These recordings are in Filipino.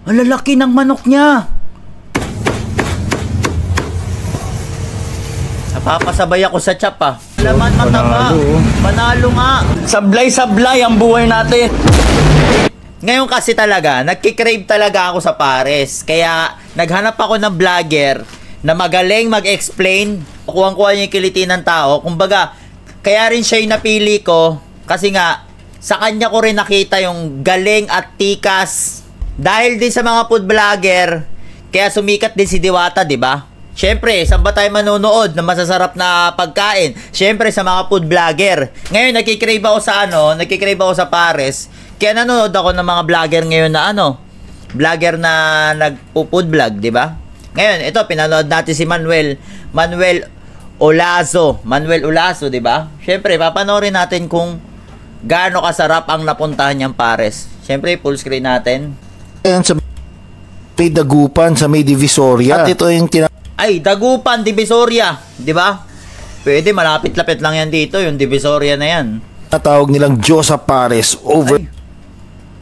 Ang lalaki ng manok niya. Napapasabay ako sa chop ah. Laman mataba. Panalo nga. Sablay-sablay ang buhay natin. Ngayon kasi talaga, nagkikrave talaga ako sa pares. Kaya naghanap ako ng vlogger na magaling mag-explain. Kuwang-kuha niya yung kiliti ng tao. Kumbaga, kaya rin siya yung napili ko. Kasi nga, sa kanya ko rin nakita yung galing at tikas. Dahil din sa mga food vlogger, kaya sumikat din si Diwata, di ba? Siyempre, saan ba tayo manonood na masasarap na pagkain? Siyempre, sa mga food vlogger. Ngayon, nagkikrave ako sa nagkikrave ako sa pares. Kaya nanonood ako ng mga vlogger ngayon na vlogger na nagpo-food vlog, di ba? Ngayon, ito, pinanood natin si Manuel Olazo, di ba? Siyempre, papanoorin natin kung gaano kasarap ang napuntahan niyang pares. Siyempre, full screen natin. Ayan sa may Dagupan, sa may Divisoria. At ito yung Ay, Dagupan, Divisoria, di ba? Pwede, malapit-lapit lang yan dito, yung Divisoria na yan. Natawag nilang Diyosa Pares over. Ay,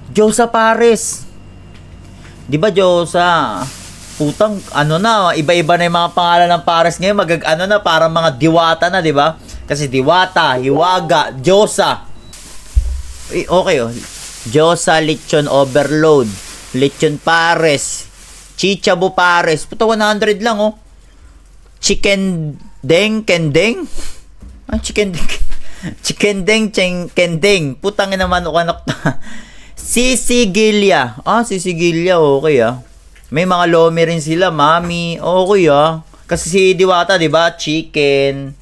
Diyosa Pares. Di ba Diyosa? Putang, iba-iba na yung mga pangalan ng pares ngayon. Parang mga diwata na, di ba? Kasi diwata, hiwaga, Diyosa. Okay, Diyosa Lechon Overload, Lechon Pares, Chichabo Pares. Puto 100 lang Chicken Deng Kendeng. Chicken Deng Kendeng. Putang ina manok-anok. Sisigilya. Sisigilya, okay May mga lomi rin sila, mami. Okay Kasi si Diwata, 'di ba? Chicken,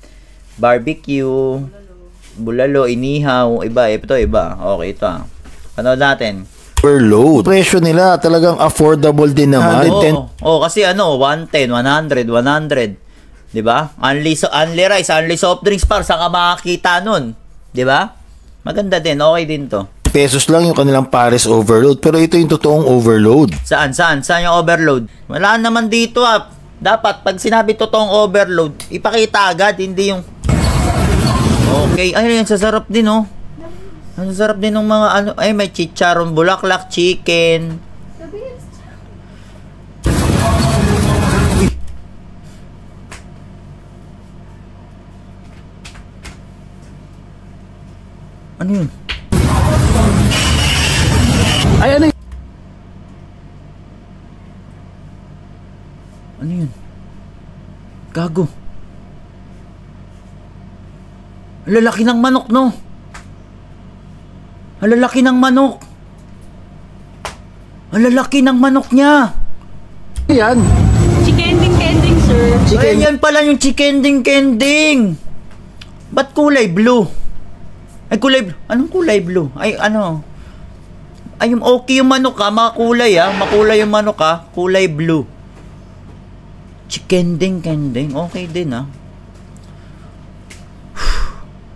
barbecue, bulalo, inihaw, iba. Okay, ito Panood natin. Overload. Presyo nila talagang affordable din naman. Kasi 110, 100. 'Di ba? Only rice, only soft drinks saan ka makakita nun? 'Di ba? Maganda din, okay din 'to. Pesos lang yung kanilang pares overload, pero ito yung totoong overload. Saan yung overload? Wala naman dito Dapat pag sinabi totoong overload, ipakita agad, hindi yung okay. Ay, yan sasarap din Ang sarap din ng mga may chicharon, bulaklak, chicken. Ano yun? Ay, ano yun? Ano yun? Gago. Ang lalaki ng manok, no? Ang lalaki ng manok. Ang lalaki ng manok niya. Yan. Chicken-ding-kending, sir. Ay, yan pala yung chicken-ding-kending. Ba't kulay blue? Ay, kulay blue. Anong kulay blue? Ay, Ay, yung okay yung manok makulay makulay yung manok kulay blue. Chicken-ding-kending. Okay din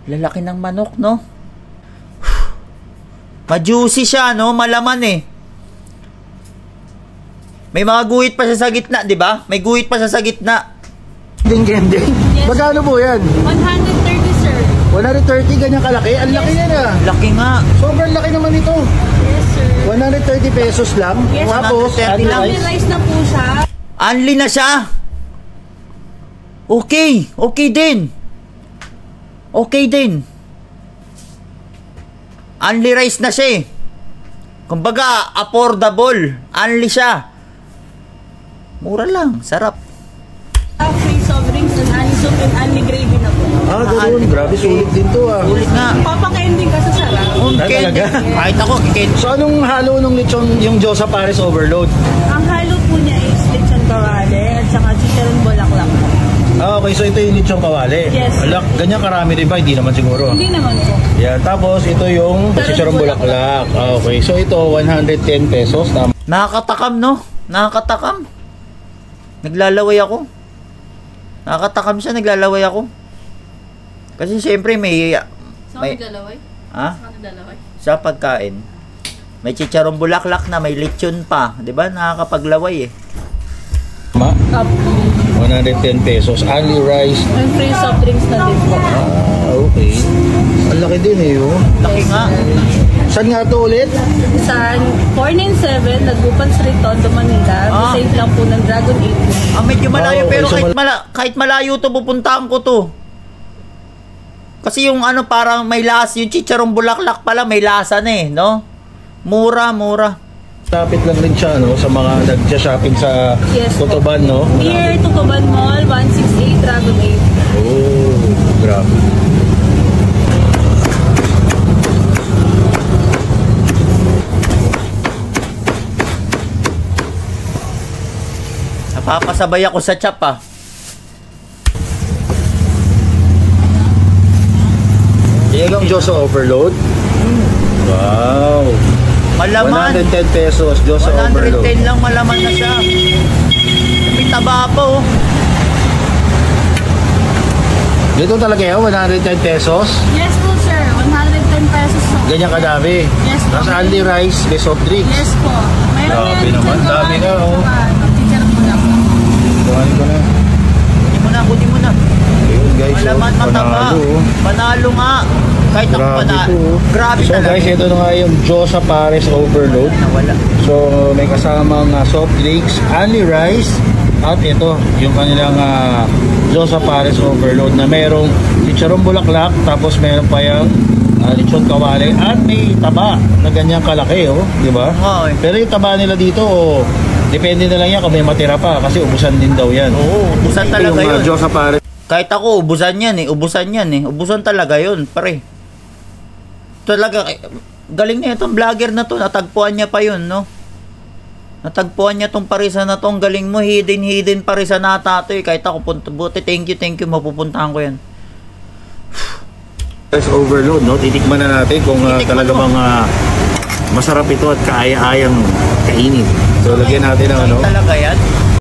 Lalaki ng manok, no? Ma-juicy siya, no? Malaman May mga guhit pa siya sa gitna, di ba? May guhit pa siya sa gitna. Ding-ding. Yes. Magkano po yan? 130, sir. 130, ganyan kalaki? Ang laki yan Laki nga. Sobrang laki naman ito. Yes, sir. 130 pesos lang. Yes, Tapos, 130 lang. Only rice na po siya. Only na siya. Okay. Okay din. Only rice na siya Kumbaga, affordable. Only siya. Mura lang. Sarap. Free soft drinks and only soup and only gravy na po. ganoon. Grabe, sulit din to Sulit nga. Papaka-ending ka sa sarap. Talaga? Kahit ako, kikend. So, anong halo nung lechon, yung Diyosa Pares Overload? Ang halo po niya is lechon kawale at saka chicharon bulaklak. Okay, so ito yung lechon kawale. Yes. Alak, ganyan karami din ba? Hindi naman siguro. Hindi naman po. Yeah, tapos ito yung chicharon bulaklak. Okay, so ito 110 pesos. Nakakatakam, no? Nakakatakam. Naglalaway ako. Nakakatakam siya, naglalaway ako. Kasi siyempre may... Saan naglalaway? Ha? Saan naglalaway? Sa pagkain. May chicharong bulaklak na, may lechon pa. 'Di ba? Nakakapaglaway Ma? 110 pesos. Only rice. And free soft drinks na din po. Okay. Ang laki din eh, oh. Laki nga. Saan nga to ulit? Sa 497, Nagupan Street, Tondo, Manila. Save lang po ng Dragon 8. Medyo malayo, Okay, pero so kahit malayo to, pupuntahan ko to. Kasi yung ano, parang may lasa, yung chicharong bulaklak pala, may lasa na eh, no? Mura. Lapit lang rin siya, no? Sa mga nag-shopping sa Yes, po. Tutuban, no? Near Tutuban Mall, 168 Dragon 8. Oh, grabe. Napapasabay ako sa chap ah. Yan ang Josa Overload. Wow. Malaman. 110 pesos, Josa Overload. 110 lang, malaman na siya. May taba pa oh. Dito talaga yan, 110 pesos. Yes po, sir. 110 pesos po. Ganyan kadami. Yes, po. Tapos only rice, may soft drinks. Yes po. Grabe naman. Dami nga, oh. Chicharon bulaklak. Kuhanin ko na. Kunin mo na. Ayun guys, Malaman, mataba. panalo, oh. Panalo nga. Kahit ako Grabe panalo. po, oh. Grabe So talaga. guys, ito na nga yung Josa Pares Overload. Nawala. So may kasamang soft drinks, only rice, at ito yung kanilang Josa Pares Overload na merong chicharong bulaklak, tapos meron pa yung lechon kawali, at may taba na ganyang kalaki, oh, di ba? Oo, eh. Pero yung taba nila dito, oh, depende na lang yan kung may matira pa kasi ubusan din daw yan. Oo, ubusan talaga yung yun. Josa Pares. Kahit ako, ubusan yan eh. Ubusan talaga yun, pare. Talaga, galing na itong vlogger na to. Natagpuan niya pa yun, no? Natagpuan niya tong parisa na to. Ang galing mo, hidden parisa na tato eh. Kahit ako, buti, thank you, mapupuntahan ko yan. Overload, no? Titikman na natin kung Titikman talaga mo. bang masarap ito at kaaya-ayang kainin. So lagyan natin ng ano, Talaga yan.